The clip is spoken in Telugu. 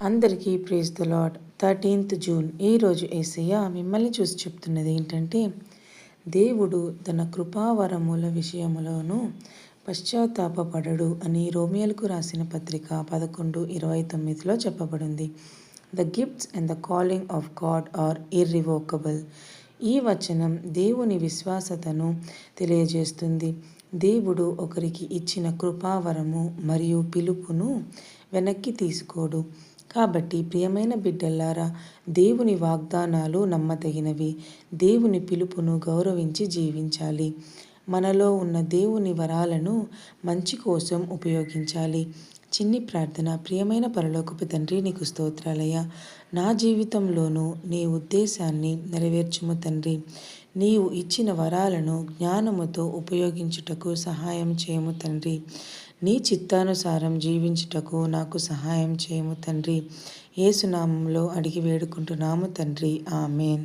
అందరికీ praise the lord. 13th June ఈరోజు యేసయ్య మిమ్మల్ని చూసి చెప్తున్నది ఏంటంటే, దేవుడు తన కృపావరముల విషయములోనూ పశ్చాత్తాపపడడు అని రోమియోలకు రాసిన పత్రిక 11:29లో చెప్పబడింది. The gifts and the calling of God are irrevocable. ఈ వచనం దేవుని విశ్వాసతను తెలియజేస్తుంది. దేవుడు ఒకరికి ఇచ్చిన కృపావరము మరియు పిలుపును వెనక్కి తీసుకోడు. కాబట్టి ప్రియమైన బిడ్డలారా, దేవుని వాగ్దానాలు నమ్మదగినవి. దేవుని పిలుపును గౌరవించి జీవించాలి. మనలో ఉన్న దేవుని వరాలను మంచి కోసం ఉపయోగించాలి. చిన్ని ప్రార్థన. ప్రియమైన పరలోకపు తండ్రి, నీకు స్తోత్రాలయ్యా. నా జీవితంలోనూ నీ ఉద్దేశాన్ని నెరవేర్చుము తండ్రి. నీవు ఇచ్చిన వరాలను జ్ఞానముతో ఉపయోగించుటకు సహాయం చేయము తండ్రి. నీ చిత్తానుసారం జీవించుటకు నాకు సహాయం చేయము తండ్రి. యేసు నామములో అడిగి వేడుకుంటున్నాము తండ్రి. ఆమేన్.